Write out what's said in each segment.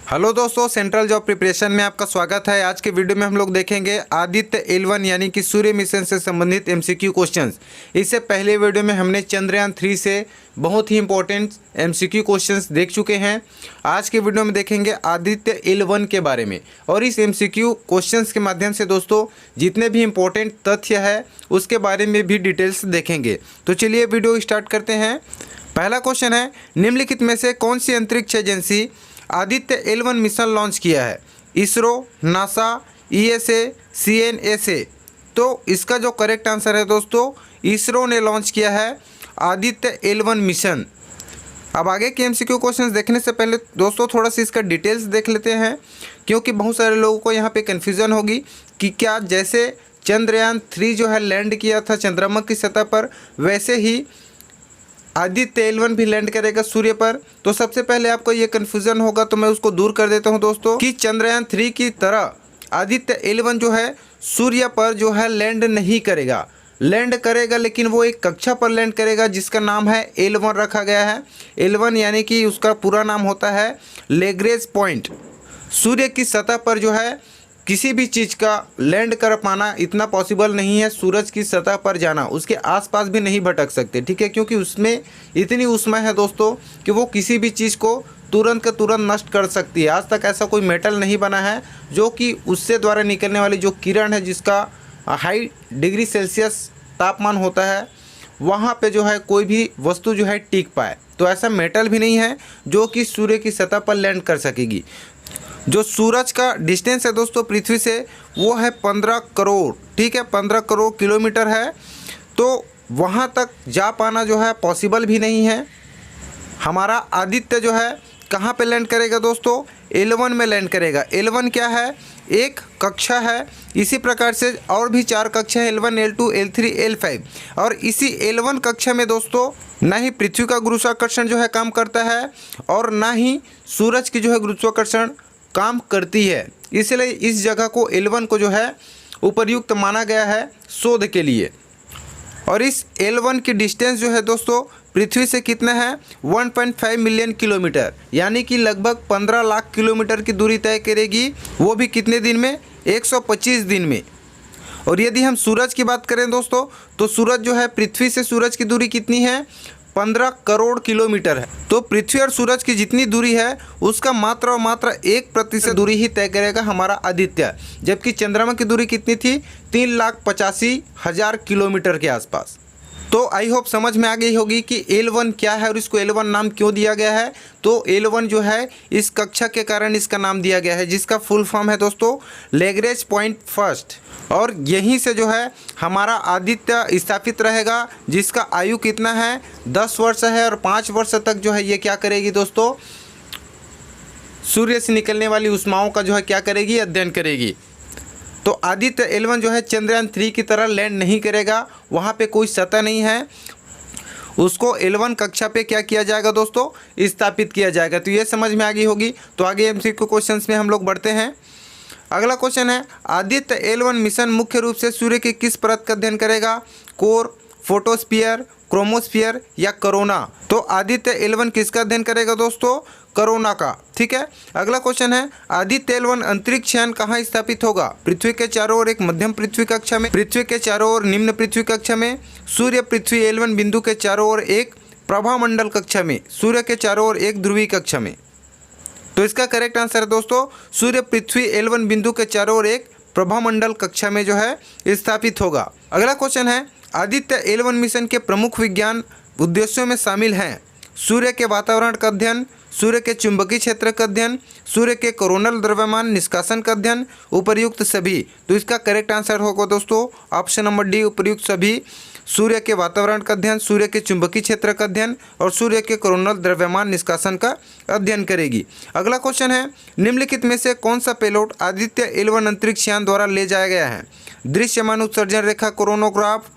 Hello दोस्तों, central job preparation में आपका स्वागत है। आज के वीडियो में हम लोग देखेंगे आदित्य L1 यानी कि सूर्य मिशन से संबंधित MCQ क्वेश्चंस। इससे पहले वीडियो में हमने चंद्रयान 3 से बहुत ही इंपॉर्टेंट MCQ क्वेश्चंस देख चुके हैं। आज के वीडियो में देखेंगे आदित्य L1 के बारे में, और इस MCQ क्वेश्चंस के माध्यम से दोस्तों जितने भी इम्पोर्टेंट तथ्य है उसके बारे में भी डिटेल्स देखेंगे। तो चलिए वीडियो स्टार्ट करते हैं। पहला क्वेश्चन है, निम्नलिखित में से कौन सी अंतरिक्ष agency Aditya L1 mission launch किया है? ISRO, NASA, ESA, CNSA। तो इसका जो करेक्ट आंसर है दोस्तों, इसरो ने लॉन्च किया है आदित्य L1 मिशन। अब आगे के MCQ क्वेश्चंस देखने से पहले दोस्तों थोड़ा सा इसका डिटेल्स देख लेते हैं, क्योंकि बहुत सारे लोगों को यहाँ पे कन्फ्यूज़न होगी कि क्या जैसे चंद्रयान 3 जो है लैंड किया था चंद्रमा की सतह पर, वैसे ही आदित्य L1 भी लैंड करेगा सूर्य पर। तो सबसे पहले आपको ये कन्फ्यूज़न होगा, तो मैं उसको दूर कर देता हूँ दोस्तों, कि चंद्रयान 3 की तरह आदित्य L1 जो है सूर्य पर जो है लैंड नहीं करेगा। लैंड करेगा लेकिन वो एक कक्षा पर लैंड करेगा जिसका नाम है L1 रखा गया है। L1 यानी कि उसका पूरा नाम होता है लैग्रेंज पॉइंट। सूर्य की सतह पर जो है किसी भी चीज़ का लैंड कर पाना इतना पॉसिबल नहीं है। सूरज की सतह पर जाना, उसके आसपास भी नहीं भटक सकते, ठीक है, क्योंकि उसमें इतनी ऊष्मा है दोस्तों कि वो किसी भी चीज़ को तुरंत के तुरंत नष्ट कर सकती है। आज तक ऐसा कोई मेटल नहीं बना है जो कि उससे द्वारा निकलने वाली जो किरण है, जिसका हाई डिग्री सेल्सियस तापमान होता है, वहाँ पे जो है कोई भी वस्तु जो है टिक पाए। तो ऐसा मेटल भी नहीं है जो कि सूर्य की सतह पर लैंड कर सकेगी। जो सूरज का डिस्टेंस है दोस्तों पृथ्वी से, वो है 15 करोड़, ठीक है, 15 करोड़ किलोमीटर है। तो वहाँ तक जा पाना जो है पॉसिबल भी नहीं है। हमारा आदित्य जो है कहाँ पे लैंड करेगा दोस्तों? L1 में लैंड करेगा। L1 क्या है? एक कक्षा है। इसी प्रकार से और भी 4 कक्षा है, L1, L2, L3, L5। और इसी L1 कक्षा में दोस्तों ना ही पृथ्वी का गुरुत्वाकर्षण जो है काम करता है, और ना ही सूरज की जो है गुरुत्वाकर्षण काम करती है। इसलिए इस जगह को L1 को जो है उपयुक्त माना गया है शोध के लिए। और इस L1 की डिस्टेंस जो है दोस्तों पृथ्वी से कितना है? 1.5 मिलियन किलोमीटर, यानी कि लगभग 15 लाख किलोमीटर की दूरी तय करेगी। वो भी कितने दिन में? 125 दिन में। और यदि हम सूरज की बात करें दोस्तों, तो सूरज जो है पृथ्वी से सूरज की दूरी कितनी है? 15 करोड़ किलोमीटर है। तो पृथ्वी और सूरज की जितनी दूरी है उसका मात्र और मात्र 1% दूरी ही तय करेगा हमारा आदित्य। जबकि चंद्रमा की दूरी कितनी थी? 3,85,000 किलोमीटर के आसपास। तो आई होप समझ में आ गई होगी कि L1 क्या है और इसको L1 नाम क्यों दिया गया है। तो L1 जो है इस कक्षा के कारण इसका नाम दिया गया है, जिसका फुल फॉर्म है दोस्तों लैग्रेंज पॉइंट फर्स्ट। और यहीं से जो है हमारा आदित्य स्थापित रहेगा, जिसका आयु कितना है? 10 वर्ष है। और 5 वर्ष तक जो है ये क्या करेगी दोस्तों? सूर्य से निकलने वाली ऊष्माओं का जो है क्या करेगी? अध्ययन करेगी। तो आदित्य L1 जो है चंद्रयान 3 की तरह लैंड नहीं करेगा। वहाँ पे कोई सतह नहीं है। उसको L1 कक्षा पे क्या किया जाएगा दोस्तों? स्थापित किया जाएगा। तो ये समझ में आ गई होगी। तो आगे MCQ क्वेश्चंस में हम लोग बढ़ते हैं। अगला क्वेश्चन है, आदित्य L1 मिशन मुख्य रूप से सूर्य की किस परत का अध्ययन करेगा? कोर, फोटोस्फीयर, क्रोमोस्फीयर या कोरोना? तो आदित्य L1 किसका अध्ययन करेगा दोस्तों? कोरोना का, ठीक है। अगला क्वेश्चन है, आदित्य L1 अंतरिक्ष यान कहाँ स्थापित होगा? पृथ्वी के चारों ओर एक मध्यम पृथ्वी कक्षा में, पृथ्वी के चारों ओर निम्न पृथ्वी कक्षा में, सूर्य पृथ्वी L1 बिंदु के चारों ओर एक प्रभामंडल कक्षा में, सूर्य के चारों ओर एक ध्रुवीय कक्षा में? तो इसका करेक्ट आंसर है दोस्तों सूर्य पृथ्वी L1 बिंदु के चारों ओर एक प्रभामंडल कक्षा में जो है स्थापित होगा। अगला क्वेश्चन है, आदित्य L1 मिशन के प्रमुख विज्ञान उद्देश्यों में शामिल हैं सूर्य के वातावरण का अध्ययन, सूर्य के चुंबकीय क्षेत्र का अध्ययन, सूर्य के कोरोनल द्रव्यमान निष्कासन का अध्ययन, उपर्युक्त सभी। तो इसका करेक्ट आंसर होगा दोस्तों ऑप्शन नंबर डी, उपर्युक्त सभी। सूर्य के वातावरण का अध्ययन, सूर्य के चुंबकीय क्षेत्र का अध्ययन और सूर्य के कोरोनल द्रव्यमान निष्कासन का अध्ययन करेगी। अगला क्वेश्चन है, निम्नलिखित में से कौन सा पेलोड आदित्य L1 अंतरिक्ष यान द्वारा ले जाया गया है? दृश्यमान उत्सर्जन रेखा कोरोनोग्राफ,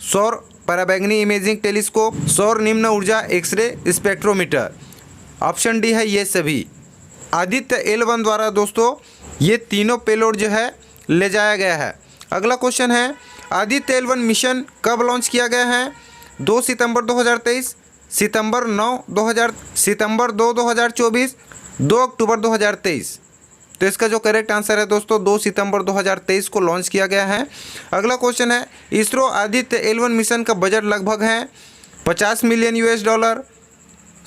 सौर पराबैंगनी इमेजिंग टेलीस्कोप, सौर निम्न ऊर्जा एक्सरे स्पेक्ट्रोमीटर? ऑप्शन डी है ये सभी। आदित्य L1 द्वारा दोस्तों ये तीनों पेलोड जो है ले जाया गया है। अगला क्वेश्चन है, आदित्य L1 मिशन कब लॉन्च किया गया है? 2 सितंबर 2023, सितंबर 2 2024, 2 अक्टूबर 2023। तो इसका जो करेक्ट आंसर है दोस्तों 2 सितंबर 2023 को लॉन्च किया गया है। अगला क्वेश्चन है, इसरो आदित्य L1 मिशन का बजट लगभग है 50 मिलियन $,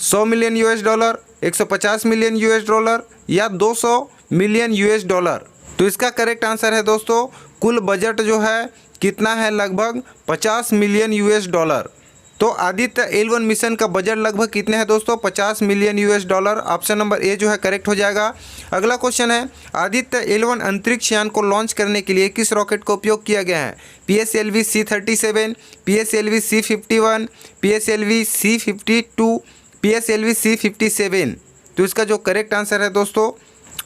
100 मिलियन $, 150 मिलियन $, या 200 मिलियन $। तो इसका करेक्ट आंसर है दोस्तों, कुल बजट जो है कितना है, लगभग 50 मिलियन $। तो आदित्य L1 मिशन का बजट लगभग कितने हैं दोस्तों, 50 मिलियन $। ऑप्शन नंबर ए जो है करेक्ट हो जाएगा। अगला क्वेश्चन है, आदित्य L1 अंतरिक्ष यान को लॉन्च करने के लिए किस रॉकेट का उपयोग किया गया है? PSLV C-37, PSLV C-51, PSLV C-52, PSLV C-57। तो इसका जो करेक्ट आंसर है दोस्तों,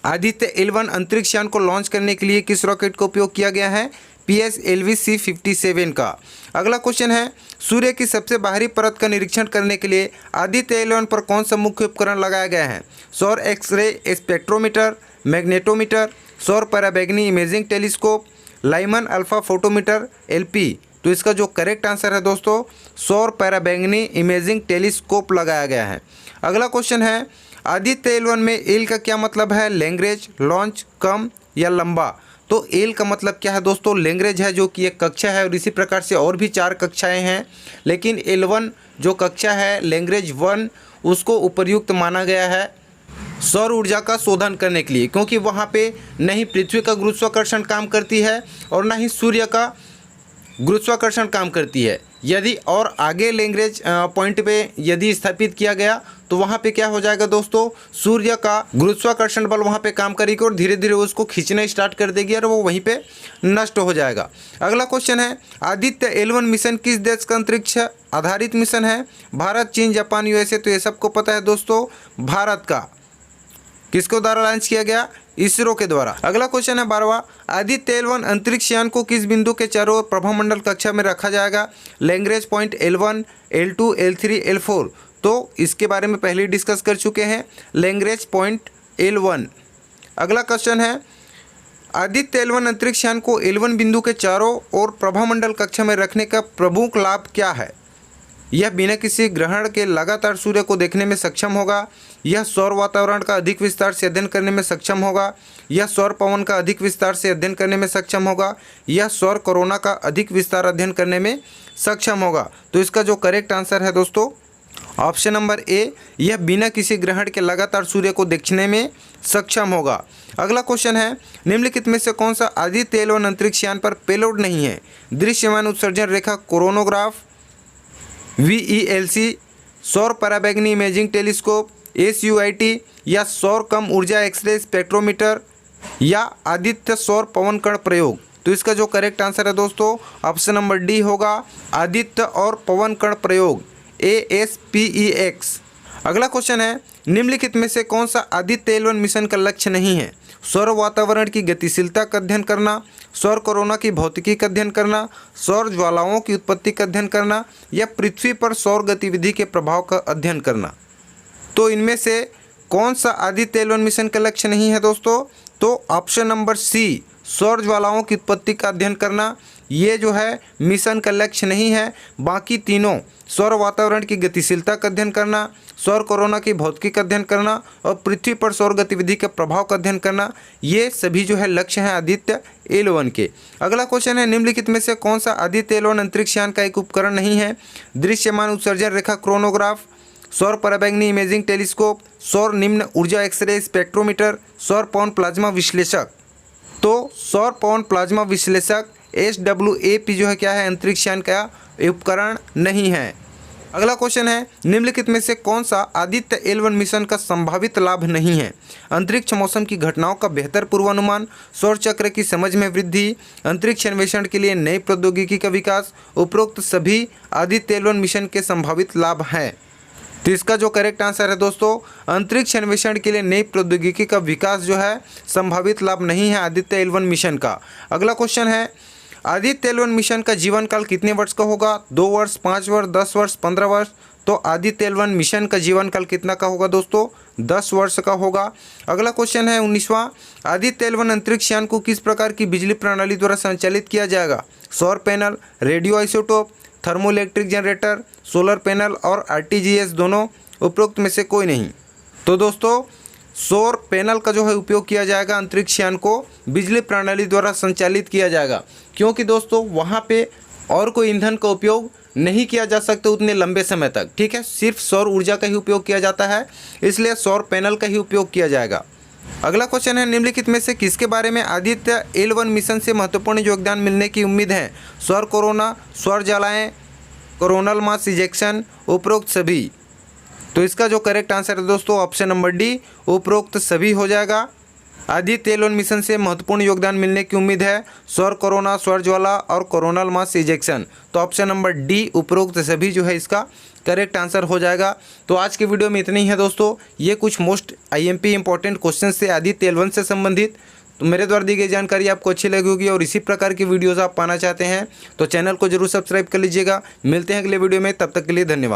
आदित्य L1 अंतरिक्ष यान को लॉन्च करने के लिए किस रॉकेट का उपयोग किया गया है? PSLV C-57 का। अगला क्वेश्चन है, सूर्य की सबसे बाहरी परत का निरीक्षण करने के लिए आदित्य L1 पर कौन सा मुख्य उपकरण लगाया गया है? सौर एक्सरे स्पेक्ट्रोमीटर, मैग्नेटोमीटर, सौर पराबैंगनी imaging telescope, Lyman alpha photometer, LP। तो इसका जो करेक्ट आंसर है दोस्तों, सौर पराबैंगनी इमेजिंग टेलीस्कोप लगाया गया है। अगला क्वेश्चन है, आदित्य L1 में एल का क्या मतलब है? लैंग्रेज, लॉन्च, कम या लंबा? तो एल का मतलब क्या है दोस्तों? लैंग्रेज है, जो कि एक कक्षा है, और इसी प्रकार से और भी 4 कक्षाएं हैं, लेकिन L1 जो कक्षा है लैंग्रेज 1 उसको उपयुक्त माना गया है सौर ऊर्जा का शोधन करने के लिए, क्योंकि वहाँ पे न ही पृथ्वी का गुरुत्वाकर्षण काम करती है और न ही सूर्य का गुरुत्वाकर्षण काम करती है। यदि और आगे लैंग्रेज पॉइंट पे यदि स्थापित किया गया तो वहाँ पे क्या हो जाएगा दोस्तों, सूर्य का गुरुत्वाकर्षण बल वहाँ पे काम करेगी और धीरे धीरे उसको खींचना स्टार्ट कर देगी और वो वहीं पे नष्ट हो जाएगा। अगला क्वेश्चन है, आदित्य L1 मिशन किस देश का अंतरिक्ष आधारित मिशन है? भारत, चीन, जापान, USA। तो ये सबको पता है दोस्तों, भारत का। किसके द्वारा लॉन्च किया गया? इसरो के द्वारा। अगला क्वेश्चन है 12वां, आदित्य L1 अंतरिक्ष यान को किस बिंदु के चारों ओर प्रभामंडल कक्षा में रखा जाएगा? Lagrange point L1, L2, L3, L4। तो इसके बारे में पहले ही डिस्कस कर चुके हैं, लैंग्रेज पॉइंट L1। अगला क्वेश्चन है, आदित्य L1 अंतरिक्ष यान को L1 बिंदु के चारों ओर प्रभामंडल कक्षा में रखने का प्रमुख लाभ क्या है? यह बिना किसी ग्रहण के लगातार सूर्य को देखने में सक्षम होगा, यह सौर वातावरण का अधिक विस्तार से अध्ययन करने में सक्षम होगा, यह सौर पवन का अधिक विस्तार से अध्ययन करने में सक्षम होगा, यह सौर कोरोना का अधिक विस्तार अध्ययन करने में सक्षम होगा। तो इसका जो करेक्ट आंसर है दोस्तों, ऑप्शन नंबर ए, यह बिना किसी ग्रहण के लगातार सूर्य को देखने में सक्षम होगा। अगला क्वेश्चन है, निम्नलिखित में से कौन सा आदित्य L1 अंतरिक्ष यान पर पेलोड नहीं है? दृश्यमान उत्सर्जन रेखा कोरोनोग्राफ, VELC, सौर पराबैंगनी इमेजिंग टेलीस्कोप, SUIT, या सौर कम ऊर्जा एक्सरे स्पेक्ट्रोमीटर, या आदित्य सौर पवन कण प्रयोग। तो इसका जो करेक्ट आंसर है दोस्तों, ऑप्शन नंबर डी होगा, आदित्य और पवन कण प्रयोग, ASPEX। अगला क्वेश्चन है, निम्नलिखित में से कौन सा आदित्य L1 मिशन का लक्ष्य नहीं है? सौर वातावरण की गतिशीलता का अध्ययन करना, सौर कोरोना की भौतिकी का अध्ययन करना, सौर ज्वालाओं की उत्पत्ति का अध्ययन करना, या पृथ्वी पर सौर गतिविधि के प्रभाव का अध्ययन करना। तो इनमें से कौन सा आदित्य L1 मिशन का लक्ष्य नहीं है दोस्तों? तो ऑप्शन नंबर सी, सौर ज्वालाओं की उत्पत्ति का अध्ययन करना, ये जो है मिशन का लक्ष्य नहीं है। बाकी तीनों, सौर वातावरण की गतिशीलता का अध्ययन करना, सौर कोरोना की भौतिकी का अध्ययन करना और पृथ्वी पर सौर गतिविधि के प्रभाव का अध्ययन करना, ये सभी जो है लक्ष्य हैं आदित्य L1 के। अगला क्वेश्चन है, निम्नलिखित में से कौन सा आदित्य L1 अंतरिक्ष यान का एक उपकरण नहीं है? दृश्यमान उत्सर्जन रेखा क्रोनोग्राफ, सौर पराबैंगनी इमेजिंग टेलीस्कोप, सौर निम्न ऊर्जा एक्सरे स्पेक्ट्रोमीटर, सौर पवन प्लाज्मा विश्लेषक। तो सौर पवन प्लाज्मा विश्लेषक SWAP जो है क्या है, अंतरिक्ष यान का उपकरण नहीं है। अगला क्वेश्चन है, निम्नलिखित में से कौन सा आदित्य L1 मिशन का संभावित लाभ नहीं है? अंतरिक्ष मौसम की घटनाओं का बेहतर पूर्वानुमान, सौर चक्र की समझ में वृद्धि, अंतरिक्ष अन्वेषण के लिए नई प्रौद्योगिकी का विकास। उपरोक्त सभी आदित्य L1 मिशन के संभावित लाभ हैं। तो इसका जो करेक्ट आंसर है दोस्तों, अंतरिक्ष अन्वेषण के लिए नई प्रौद्योगिकी का विकास जो है संभावित लाभ नहीं है आदित्य L1 मिशन का। अगला क्वेश्चन है, आदित्य L1 मिशन का जीवन काल कितने वर्ष का होगा? 2 वर्ष, 5 वर्ष, 10 वर्ष, 15 वर्ष। तो आदित्य L1 मिशन का जीवन काल कितना का होगा दोस्तों? 10 वर्ष का होगा। अगला क्वेश्चन है 19वां, आदित्य L1 अंतरिक्ष यान को किस प्रकार की बिजली प्रणाली द्वारा संचालित किया जाएगा? सौर panel, radio isotope, thermoelectric generator, solar panel और RTGS दोनों, उपरोक्त में से कोई नहीं। तो दोस्तों सौर पैनल का जो है उपयोग किया जाएगा, अंतरिक्ष यान को बिजली प्रणाली द्वारा संचालित किया जाएगा, क्योंकि दोस्तों वहाँ पे और कोई ईंधन का उपयोग नहीं किया जा सकता उतने लंबे समय तक। ठीक है, सिर्फ सौर ऊर्जा का ही उपयोग किया जाता है, इसलिए सौर पैनल का ही उपयोग किया जाएगा। अगला क्वेश्चन है, निम्नलिखित में से किसके बारे में आदित्य L1 मिशन से महत्वपूर्ण योगदान मिलने की उम्मीद है? सौर कोरोना, सौर ज्वालाएं, कोरोनल मास इजेक्शन, उपरोक्त सभी। तो इसका जो करेक्ट आंसर है दोस्तों ऑप्शन नंबर डी, उपरोक्त सभी हो जाएगा। आदित्य L1 मिशन से महत्वपूर्ण योगदान मिलने की उम्मीद है सौर कोरोना, सौर ज्वाला और कोरोनल मास इजेक्शन। तो ऑप्शन नंबर डी, उपरोक्त सभी जो है इसका करेक्ट आंसर हो जाएगा। तो आज के वीडियो में इतना ही है दोस्तों। ये कुछ मोस्ट IMP इंपॉर्टेंट क्वेश्चन से आदित्य L1 से संबंधित। तो मेरे द्वारा दी गई जानकारी आपको अच्छी लगी होगी और इसी प्रकार की वीडियोज़ आप पाना चाहते हैं तो चैनल को जरूर सब्सक्राइब कर लीजिएगा। मिलते हैं अगले वीडियो में, तब तक के लिए धन्यवाद।